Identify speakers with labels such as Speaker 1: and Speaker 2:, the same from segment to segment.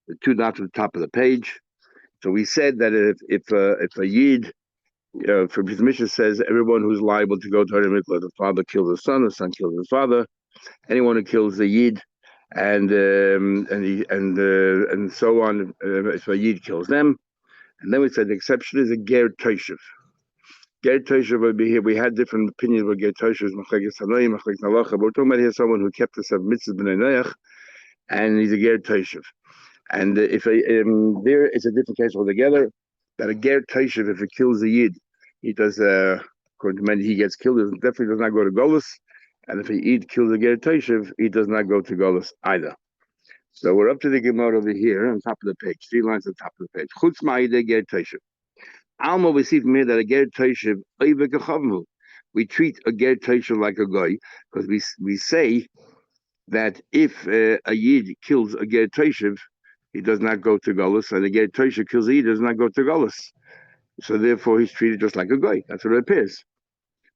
Speaker 1: the two dots at the top of the page. So we said that if a yid, for his mission says everyone who's liable to go to Hari Mikla, the father kills the son kills his father, anyone who kills the yid, and so on, if a yid kills them. And then we said the exception is a ger toshev. Ger toshev would be here. We had different opinions about ger toshev, machlekes hanoim, machlekes halacha. But we're talking about here someone who kept the seven mitzvahs b'nei noach, and he's a ger toshev. And if there is a different case altogether, that a ger toshev, if it kills a yid, he does, according to many, he gets killed. He definitely does not go to golus. And if a yid kills a ger toshev, he does not go to golus either. So we're up to the Gemara over here on top of the page, 3 lines on top of the page. Chutz ma'idei ger toshev. Alma, we see from here that a ger toshev, we treat a ger toshev like a guy, because we say that if a yid kills a ger toshev, he does not go to Golus, and a ger toshev kills a yid, does not go to Golus. So therefore, he's treated just like a guy. That's what it appears.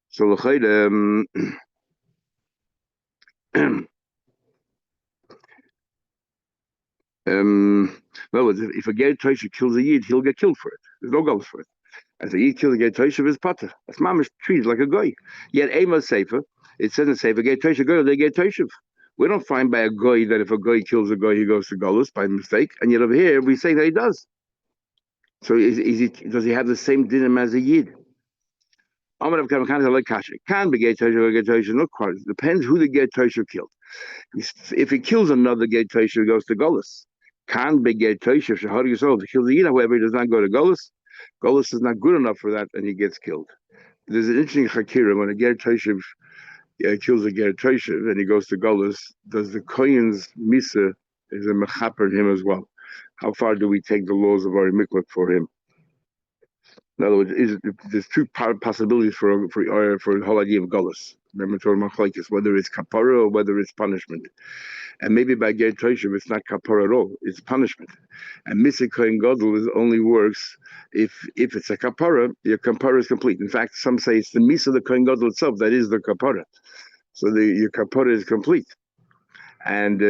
Speaker 1: So l'chayda, well, if a ger toshev kills a yid, he'll get killed for it. There's no Golus for it. And so he kills a ger toshev is pater. That's mamish treated like a guy. Yet Amos Sefer, it says in Sefer, ger toshev go, they ger toshev. We don't find by a guy that if a guy kills a guy, he goes to Golus by mistake. And yet over here, we say that he does. So does he have the same dinim as a yid? Can be ger toshev, not quite. It depends who the ger toshev killed. If he kills another ger toshev, he goes to Golus. Can be ger toshev, shahar yisrael. If he kills a yid, however, he does not go to Golus. Golus is not good enough for that, and he gets killed. There's an interesting chakira when a ger toshev kills a ger toshev and he goes to Golus. Does the Kohen's misa is a mechaper him as well? How far do we take the laws of our mikvah for him? In other words, there's two possibilities for the whole idea of Golus. Remember, whether it's kapara or whether it's punishment. And maybe by ger toshev, it's not kapara at all; it's punishment. And misa kohen gadol only works if it's a kapara. Your kapara is complete. In fact, some say it's the misa of the kohen gadol itself that is the kapara. So your kapara is complete. And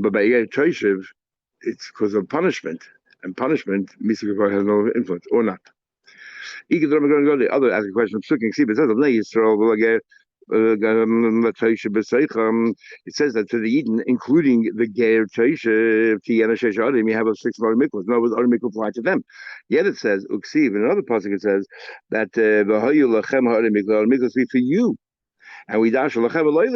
Speaker 1: but by ger toshev, it's because of punishment, and punishment misa kapara has no influence or not. The other ask a question. It says that to the Eden, including the ger toshev, you have a 6 more mikvahs. No, it only mikvah apply to them. Yet it says uksiv in another passage. It says that mikvahs be for you, and we dash lachem aloy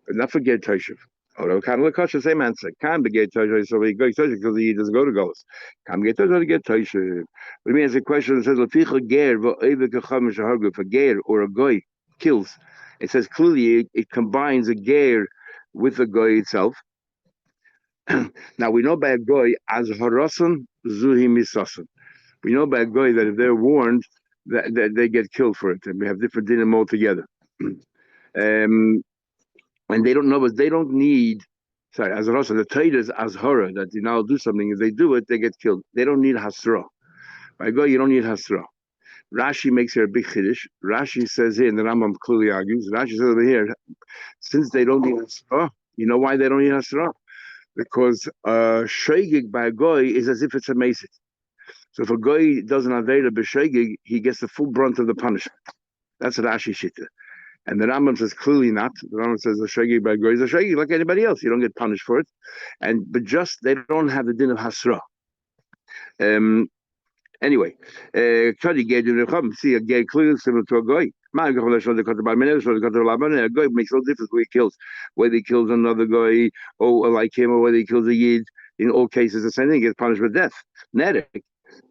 Speaker 1: not for ger toshev. Oh, kind of the same answer. Can be ger toshev, so he goes toshev because he doesn't go to Golus. Can ger toshev to get toshev. But I mean, as a question that says leficha ger v'oivek shahargu. If a ger or a goy kills, it says clearly it combines a ger with the goy itself. Now we know by a goy as harasan zuhi misasan. We know by a goy that if they're warned, that they get killed for it, and we have different dinim altogether. And they don't know, but they don't need. Sorry, as Rosa, the Torah is azhara that you now do something. If they do it, they get killed. They don't need hasra. By God, you don't need hasra. Rashi makes here a big chiddush. Rashi says here, and the Rambam clearly argues. Rashi says over here, since they don't need hasra, you know why they don't need hasra? Because shegig by a goy is as if it's a mesit. So if a goy does an aveda b'shegig, he gets the full brunt of the punishment. That's a Rashi shita. And the Rambam says clearly not. The Rambam says a shegi by goy is a shegi like anybody else. You don't get punished for it. But just they don't have the din of hasra. Anyway, see a gay clearly similar to a goy. A goy makes no difference who he kills, whether he kills another goy or like him, or whether he kills a yid. In all cases, the same thing. He gets punished with death. Nerek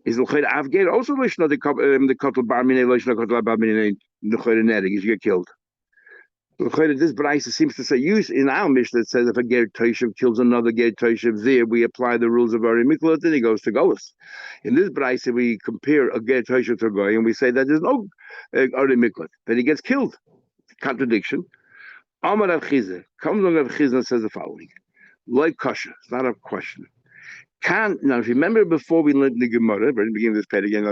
Speaker 1: is l'chayr also the kotel bar minei loishna kotel bar minei l'chayr nerek is you get killed. This Braisa seems to say, use in our Mishnah, it says if a ger toshev kills another ger toshev, there we apply the rules of Ari Mikla, then he goes to Golus. In this Braisa, we compare a ger toshev to a goy, and we say that there's no Ari Mikla, then he gets killed. Contradiction. Amar Rav Chizah comes on Rav Chizah and says the following: like kasha, it's not a question. Now, if you remember before we learned the Gemara, right in the beginning of this page again,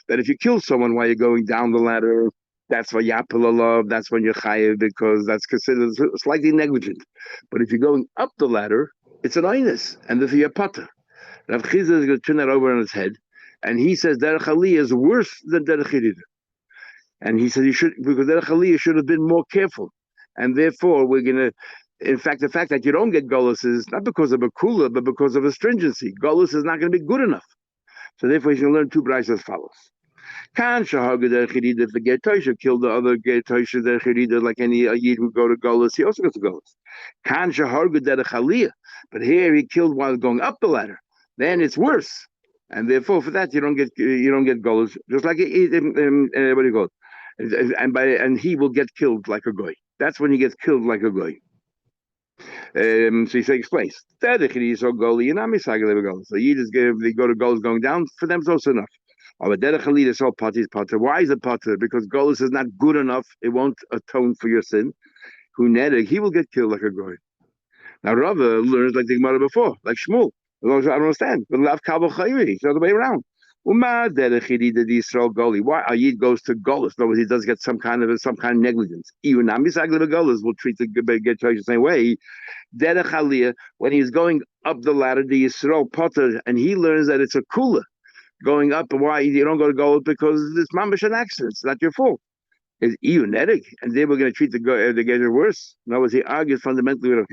Speaker 1: that if you kill someone while you're going down the ladder, that's why yapel, that's when you're chayiv, because that's considered slightly negligent. But if you're going up the ladder, It's an einus, and the yapata. Rav Chizda is going to turn that over on his head, and he says derech aliyah is worse than derech yirida. And he said you should, because derech aliyah should have been more careful, and therefore we're going to. In fact, the fact that you don't get golus is not because of a kula, but because of a stringency. Golus is not going to be good enough. So therefore, he's going to learn two brayos as follows. Kan shahaga derech yirida, if the get toisha killed the other get toisha derech yirida, like any yid who go to golus, he also goes to golus. Kan shahaga derech aliyah, but here he killed while going up the ladder. Then it's worse, and therefore for that you don't get golos. Just like what do you call it? And he will get killed like a goy. That's when he gets killed like a goy. So he explains. So you just give they go to goals going down for them. It's also enough. Why is it potter? Because goals is not good enough. It won't atone for your sin. He will get killed like a goy. Now Rava learns like the Gemara before, like Shmuel. I don't understand. But Lav Kabel Chayri, it's the other way around. Why Ayid goes to Golis? In other words, he does get some kind of negligence. Even Golis will treat the get the same way. Derech Aliyah, when he's going up the ladder, the Yisrael Potter, and he learns that it's a kula going up. Why you don't go to Golis? Because it's mamish an accident. It's not your fault. It's eonetic, and they were going to treat the getter worse. In other words, he argues fundamentally with Rav.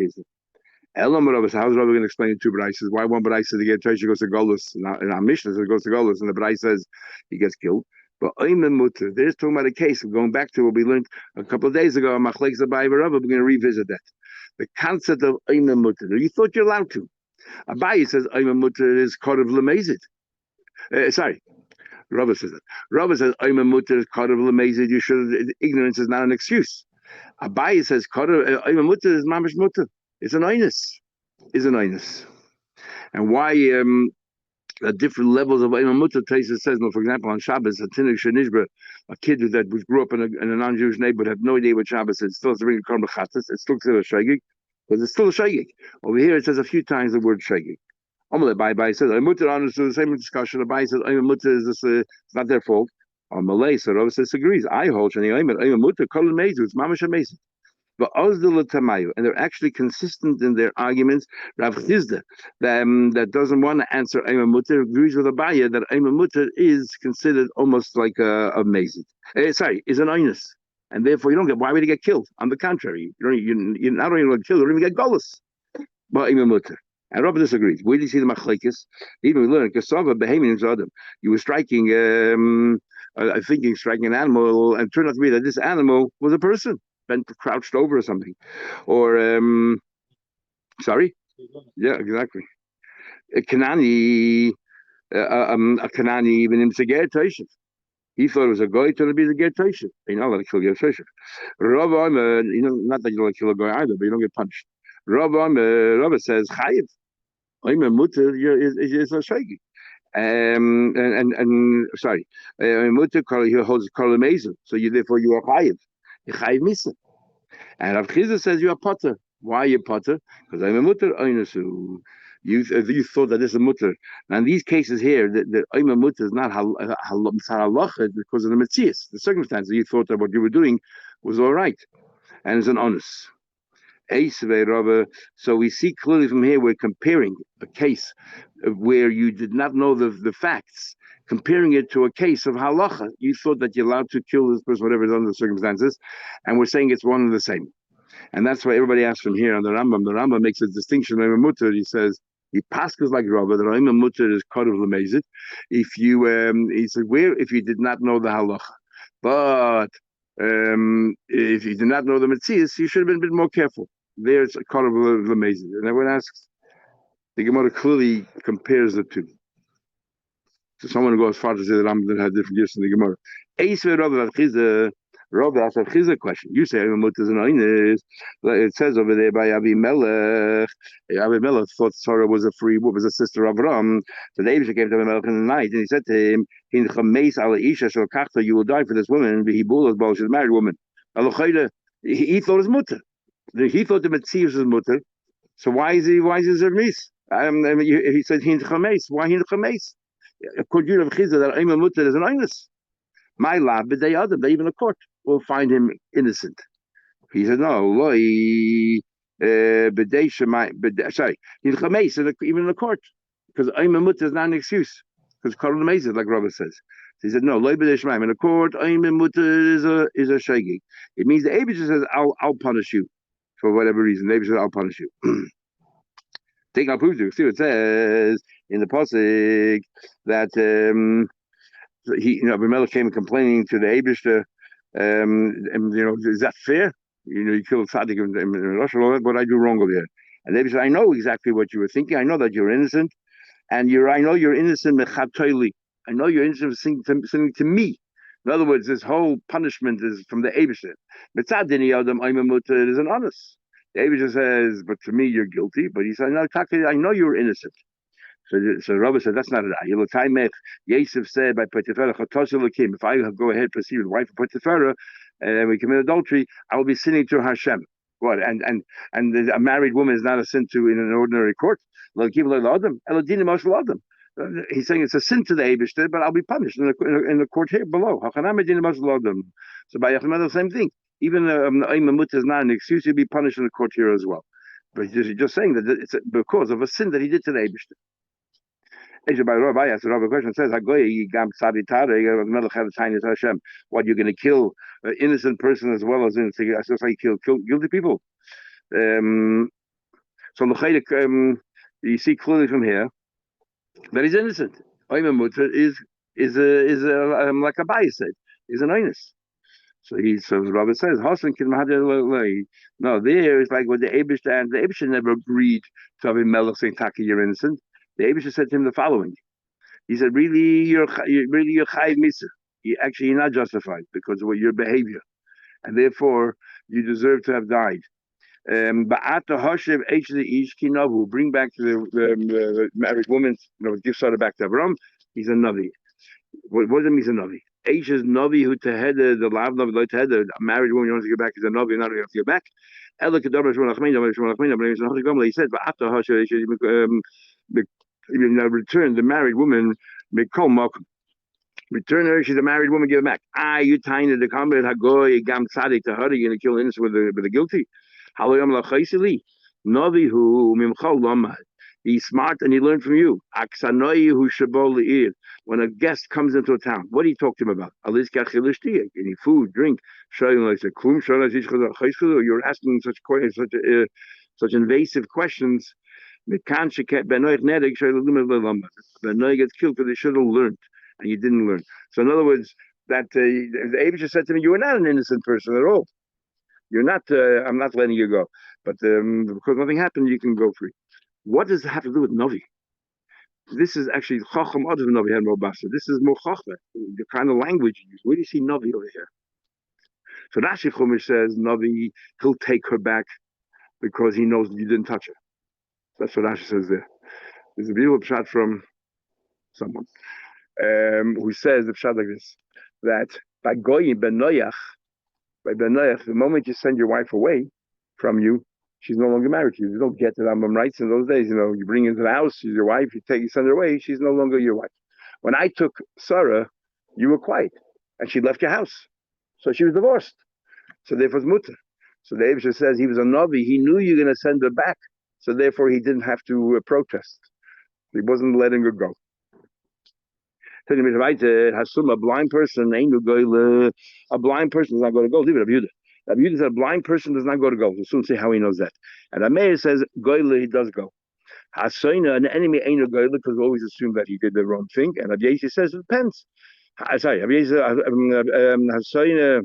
Speaker 1: Elam Rabbis, how's Rabbi going to explain two Braises? Why one Braise says the get Tosha goes to Golus, and our Mishnah says it goes to Golus, and the Braise says he gets killed. But Oymen Mutter, there's talking about a case of going back to what we learned a couple of days ago. Machlekes Abaye Rabba, we're going to revisit that. The concept of Oymen Mutter. You thought you're allowed to. Abaye says Oymen Mutter is called of Lemezit. Sorry. Rabba says that. Rabba says Oymen Mutter is called of Lemezit. You should. Ignorance is not an excuse. Abaye says Oymen Mutter is Mamish Mutter. It's an einus. And why at different levels of Imam Mutter Taisa says, no, for example, on Shabbos, a Tinnik Shenishba, a kid that grew up in a non-Jewish neighborhood, had no idea what Shabbos is, still has to bring a korban chatas, it's still considered a shagig, because it's still a shagig. Over here it says a few times the word shagig. Amalei Bai says, Imam Mutter honors the same discussion. Bai says, Imam Mutter is this, it's not their fault. On Malay, so Rav disagrees. I hold Shani Imam Mutter, Kolin Mezu, it's Mamash Amazing. But and they're actually consistent in their arguments. Rav Chizda, that doesn't want to answer Ayman Mutter, agrees with Abaye that Ayman Mutter is considered almost like a mazid. Is an einus, and therefore you don't get. Why would he get killed? On the contrary, you're not only going to kill, you don't even get golus. But Ayman Mutter. And Rabbi disagrees. Where do you see the machlekes? Even we learn kasava behemoth adam. You were striking, striking an animal, and it turned out to be that this animal was a person. Been crouched over or something, or sorry, yeah, exactly. A Kanani, even in Seger Taishan. He thought it was a guy to be the Ger Taishan. You know, let kill Ger Taishan. Rabbi, not that you don't kill a guy either, but you don't get punched. Rabbi says Chayiv. I'm a mutter is a shaky. Sorry, mutter he holds Karl Mason, so therefore you are Chayiv. Chayiv Misa. And Rav Chizda says you are potter. Why are you potter? Because I'm a mutter. You thought that this is a mutter. Now in these cases here, the I'm a mutter is not halacha because of the metzias, the circumstances. You thought that what you were doing was all right, and it's an honest. So we see clearly from here we're comparing a case where you did not know the facts, comparing it to a case of halacha. You thought that you're allowed to kill this person, whatever is under the circumstances, and we're saying it's one and the same. And that's why everybody asks from here on the Rambam. The Rambam makes a distinction. Mutter, he says, he passes like Rabba. The Rambam Mutter is called of lemezit. He said, if you did not know the halacha, but if you did not know the metzias, you should have been a bit more careful. There's a call of lemezit, and everyone asks. The Gemara clearly compares the two. So someone who goes far to say that Rambam had different gifts in the Gemara. Rabbi asked a question. You say it says over there by Avimelech. Avimelech thought Sarah was a sister of Ram. So the Abisha came to Avimelech in the night, and he said to him, you will die for this woman. She's a married woman. He thought his mutter. He thought the Metzius was mutter. So why is he Zermis? He said Hin Chameis. Why Hin Chameis? According to Rav Chizda, that Ayman Mutter is an Einus. My lab, but they other, even the court will find him innocent. He said, no, Sorry, even in the court, because I'm a mutter is not an excuse. Because Koron Mesa, like Robert says. So he said, no, in the court, I'm a mutter is a shaggy. It means the Abishah says, I'll punish you for whatever reason. The Abishah says, I'll punish you. Take our proof to see what it says in the Pasuk that Abimelech came complaining to the Abishah, and is that fair? You killed Tzaddik in Russia, what I do wrong over here? And they said, I know exactly what you were thinking. I know that you're innocent, and I know you're innocent mechatayli. I know you're innocent of to me. In other words, this whole punishment is from the Abishah. Mitzadini Adam Aimamuta is an honest. The Abishah says, but to me you're guilty. But he said, no, I know you're innocent. So Rabbi said, that's not it. Yosef said by Potiphar, if I go ahead proceed with the wife of Potiphar and we commit adultery, I will be sinning to Hashem. What? And a married woman is not a sin to in an ordinary court. He's saying it's a sin to the Eibishter, but I'll be punished in the court here below. So by Yachimah, the same thing. Even Imamut is not an excuse, he'll be punished in the court here as well. But he's just saying that it's because of a sin that he did to the Eibishter. The question says, what, you're going to kill an innocent person as well as innocent? That's just like kill guilty people. So you see clearly from here that he's innocent. Is like a bias said, is an onus. So Robert says, no, there is like what the Abishah, and the Abishah never agreed to Abimelech saying, Taki, you're innocent. The Abishah said to him the following. He said, really, you're chayiv misa. You're not justified because of your behavior. And therefore, you deserve to have died. Bring back to the married woman, give Sarah back to Avram. He's a Navi. What does it mean he's a Navi? Aish is Navi who teheder, the lav Navi, teheder, a married woman, you want to get back, is a Navi, not going to get back. He said, return the married woman, return her, she's a married woman, give her back. You tiny the combat, Hagoy, Gam Tzadik, to her, you're going to kill innocent with the guilty. Navi who Mimchal Lamad. He's smart and he learned from you. When a guest comes into a town, what do you talk to him about? Any food, drink. You're asking such invasive questions. Benoy gets killed because they should have learned, and you didn't learn. So in other words, that the Abishah said to me, you are not an innocent person at all. You're not. I'm not letting you go. But because nothing happened, you can go free. What does it have to do with Navi? This is actually Chacham Adav Navi and Robasa. This is more Chachma, the kind of language you use. Where do you see Navi over here? So Rashi Chumash says Navi, he'll take her back because he knows you didn't touch her. That's what Rashi says there. There's a beautiful shot from someone who says the shot like this, that by Goyim Ben Noyach, the moment you send your wife away from you, she's no longer married to you. You don't get the Rambam rights in those days. You bring her into the house, she's your wife, you send her away, she's no longer your wife. When I took Sarah, you were quiet, and she left your house. So she was divorced. So therefore it's mutter. So the Abishah says he was a Navi, he knew you were going to send her back. So therefore he didn't have to protest. He wasn't letting her go. A blind person is not going to go. Leave it, Rabbi Yehuda said a blind person does not go to go. We'll soon see how he knows that. And Ameir says Goyle, he does go. Hasoina, an enemy ain't a Goyle because we always assume that he did the wrong thing. And Rabbi Yehuda says it depends. Sorry, Rabbi Yehuda Hasoina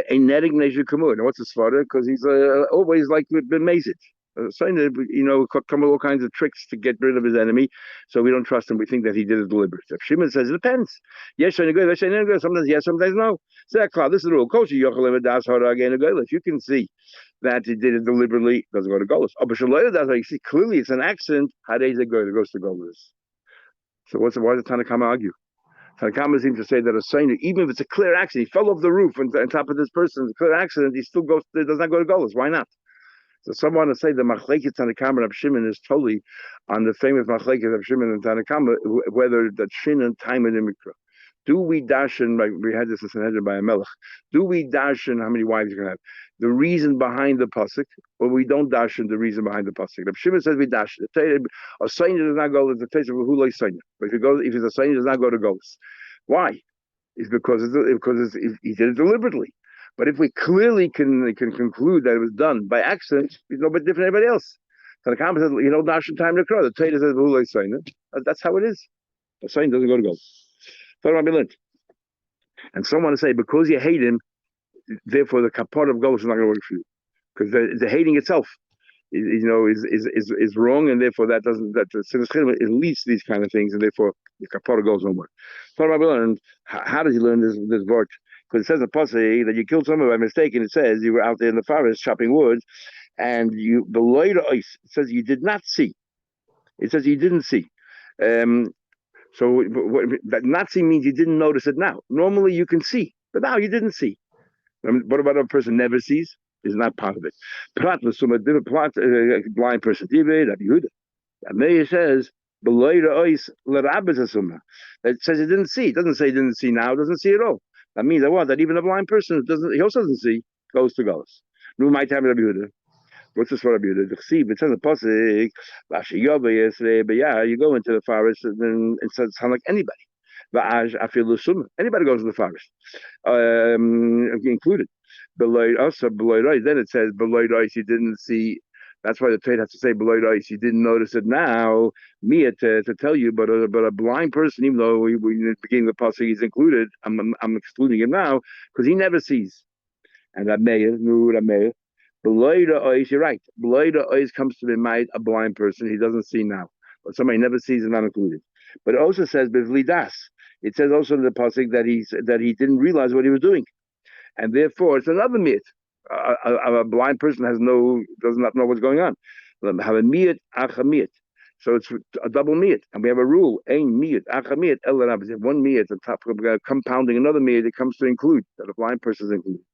Speaker 1: ain't netting Neshu Kamur. What's his father? Because he's always like been mazed. Come with all kinds of tricks to get rid of his enemy, so we don't trust him. We think that he did it deliberately. So Shimon says it depends. Yes, sometimes yes, sometimes no. This is the rule. If you can see that he did it deliberately, it doesn't go to Golos. You see clearly it's an accident. How does it go? It goes to Golos. So why does Tanakama argue? Tanakama seems to say that a sign, even if it's a clear accident, he fell off the roof on top of this person, it's a clear accident, he still goes. It does not go to Golos. Why not? So someone to say the Machlekes Tanakama and Shimon is totally on the famous Machlekes of Shimon and Tanakama, whether the Shin and time in the Mikra. Do we darshan, like we had this in Sanhedrin by a Melech, do we darshan how many wives you can have? the reason behind the pasuk, or we don't dash in the reason behind the pasuk. Rav Shimon says we dash. A sign does not go to the place of a hulay sign. But if it's a sign, it does not go to ghosts. Why? It's because he did it deliberately. But if we clearly can conclude that it was done by accident, he's no bit different than anybody else. So the comment says, dash in time to crow. The Torah says hulay sign. That's how it is. A sign doesn't go to ghosts. And some want to say because you hate him, therefore the kapara of ghosts is not going to work for you because the hating itself is wrong, and therefore that doesn't it leads to these kind of things, and therefore the kapara goes nowhere. So Rabbi learned how did you learn this word? Because it says in the pasuk that you killed someone by mistake, and it says you were out there in the forest chopping wood, and you below the ice. It says you did not see. It says you didn't see. So that not see means you didn't notice it now. Normally you can see, but now you didn't see. What about a person never sees? Is not part of it. Prat blind person. It says it says it didn't see. It doesn't say it didn't see now. It doesn't see at all. That means that what? That even a blind person he also doesn't see, goes to Golos. No, my time Rabbi Yehuda. What's this for Rabbi Yehuda? It says the pasuk, but yeah, you go into the forest and then it says sound like anybody. Anybody goes to the forest, included. Then it says below ice you didn't see. That's why the Torah has to say below ice you didn't notice it now. Me to tell you, but a blind person, even though we in the beginning of the pasuk he's included, I'm excluding him now because he never sees. And Rameir, below the eyes, you're right. Below the eyes comes to be made a blind person. He doesn't see now. But somebody never sees is not included. But it also says Bivli Das. It says also in the pasuk that he didn't realize what he was doing. And therefore it's another myth. A blind person does not know what's going on. Have a miyat, achamiyat. So it's a double miyat. And we have a rule, ein miyat, achamiyat, elarab. One miyat on top of compounding another miyat, it comes to include, that a blind person is included.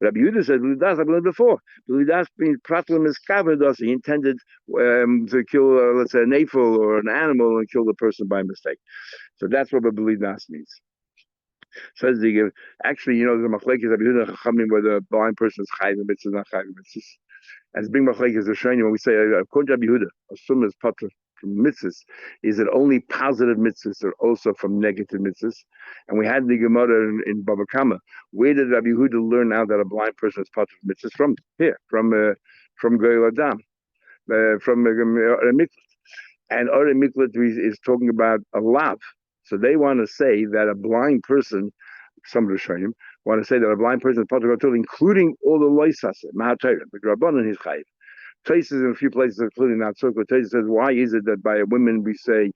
Speaker 1: Rabbi Yehuda said, "Ludas, I've learned before. Ludas means pratlum is kavados. He intended to kill, let's say, an aphel or an animal and kill the person by mistake. So that's what Ludas means." Says the actually, the machlekes Rabbi Yehuda Chachamim where the blind person is chayv mitzvahs, not chayv mitzvahs. As big machlekes the shayim when we say according to Rabbi Yehuda, assume is patur from mitzvahs, is it only positive mitzvahs or also from negative mitzvahs? And we had the Gemara in Baba Kama. Where did Rabbi Yehuda learn now that a blind person is patur from mitzvahs? From here, from Goyel Adam, from Miklat. And Ore Miklat is talking about a lav. So they want to say that a blind person, some of the Shayim, want to say that a blind person is patur, including all the loisas, Mahatayr, the Rabban and his chayiv. Places in a few places, including that circle. Taisa says, why is it that by a woman we say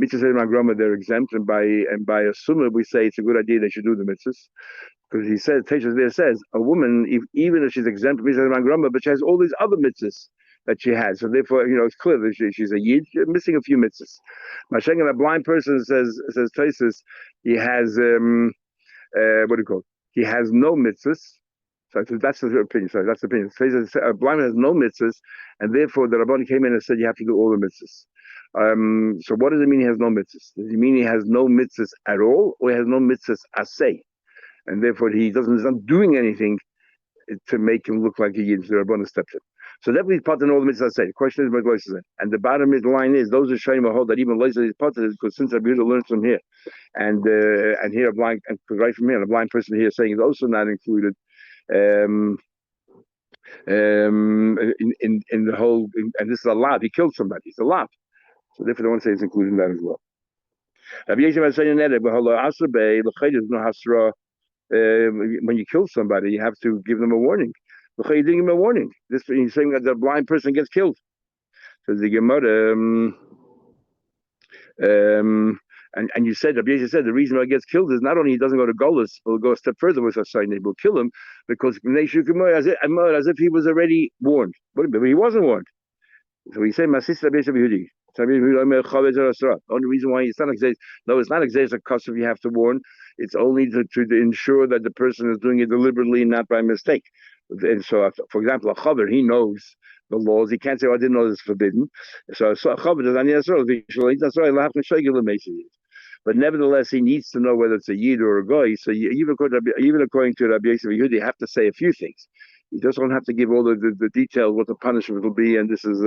Speaker 1: mitzvahs magrama they're exempt, and by a summa we say it's a good idea they should do the mitzvahs? Because he says, Taisa there says, a woman, even if she's exempt from mitzvahs magrama, but she has all these other mitzvahs that she has. So therefore, it's clear that she's a yid, missing a few mitzvahs. Mashengan, a blind person says Taisus, he has what do you call it? He has no mitzvahs. So that's the opinion. Sorry, that's the opinion. A blind man has no mitzvahs, and therefore the Rabbani came in and said you have to do all the mitzvahs. So what does it mean he has no mitzvahs? Does it mean he has no mitzvahs at all, or he has no mitzvahs asay? And therefore he's not doing anything to make him look like a yid. The Rabbani stepped in. So definitely he's part in all the mitzvahs asay. The question is what Lois is. And the bottom line is those are shayim hold that even Lois is part of it because since Rabbi Yehuda learns from here, and here a blind, and right from here, a blind person here saying is also not included. In the whole, and this is a lot. He killed somebody. It's a lot. So therefore, they want to say it's included in that as well. When you kill somebody, you have to give them a warning. You didn't give him a warning. This he's saying that the blind person gets killed. So the Gemara, and you said, Rabbi Yezir said, the reason why he gets killed is not only he doesn't go to Golis, he'll go a step further with a sign, they will kill him because as if he was already warned. But he wasn't warned. So he said, my sister Rabbi Yehudi. The only reason why it's not exist, no, it's not exist a custom you have to warn. It's only to ensure that the person is doing it deliberately, not by mistake. And so, for example, a chaver, he knows the laws. He can't say, "Oh, I didn't know this is forbidden." So a chaver does. But nevertheless, he needs to know whether it's a yid or a goy. So even according to Rabbi Yosef Yehudi, you have to say a few things. You just don't have to give all the details what the punishment will be, and this is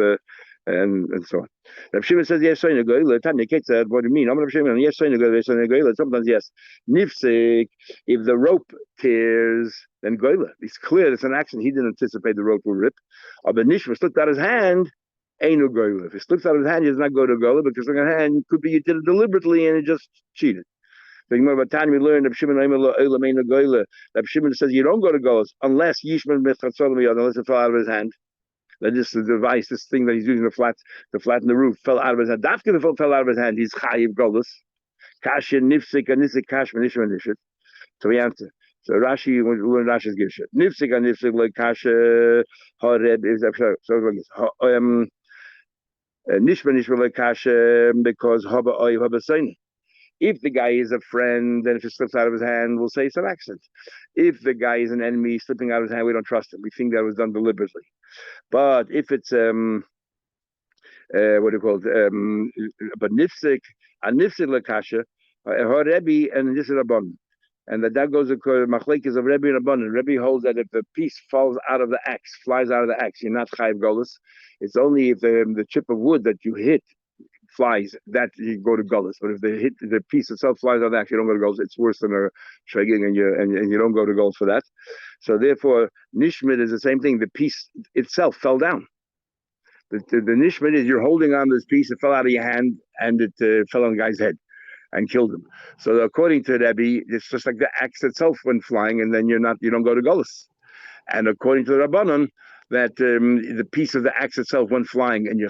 Speaker 1: and so on. Rav Shimon says yes, so goyla. Tanya Kate said, "What do you mean?" I'm Rav Shimon. Yes, so goyla. Sometimes yes. Nifsik. If the rope tears, then goyla. It's clear it's an accident. He didn't anticipate the rope will rip. But Nishma slipped out his hand. Ain't no goyla. If he slips out his hand, he does not go to goyla because in your hand could be you did it deliberately and it just cheated. The Gemara Batani we learned Rav Shimon Rav Shimon says you don't go to golas unless Yishman unless it fell out of his hand. That this device, this thing that he's using to flatten the roof, fell out of his hand. Dafkin fell out of his hand. He's chayiv golas. Kasha nifsik and nisik kashman ishman nishit. So we answer. So Rashi, we learn Rashi's gisha. Nifsik and nifsik like kasha hareb is so nishman ishman like kasha because haba oy haba sayin. If the guy is a friend, then if it slips out of his hand, we'll say it's an accident. If the guy is an enemy slipping out of his hand, we don't trust him. We think that was done deliberately. But if it's what do you call it? But nifsik, a nifsik lakasha, her Rebbe and this is Rabban, and that goes to machlekes of Rebbe and Rabban. Rebbe holds that if the piece falls out of the axe, flies out of the axe, you're not chayiv golus. It's only if the chip of wood that you hit flies that you go to golus. But if the piece itself flies out of the axe, you don't go to golus. It's worse than a shregging, and you don't go to golus for that. So therefore, nishmid is the same thing. The piece itself fell down. The nishmid is you're holding on this piece, it fell out of your hand, and it fell on the guy's head and killed him. So according to Rebbe, it's just like the axe itself went flying, and then you don't go to golus. And according to the Rabbanon, that the piece of the axe itself went flying, and you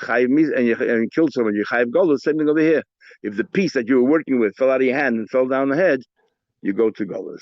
Speaker 1: killed someone, you chayiv golus. Same thing over here. If the piece that you were working with fell out of your hand and fell down the head, you go to golus.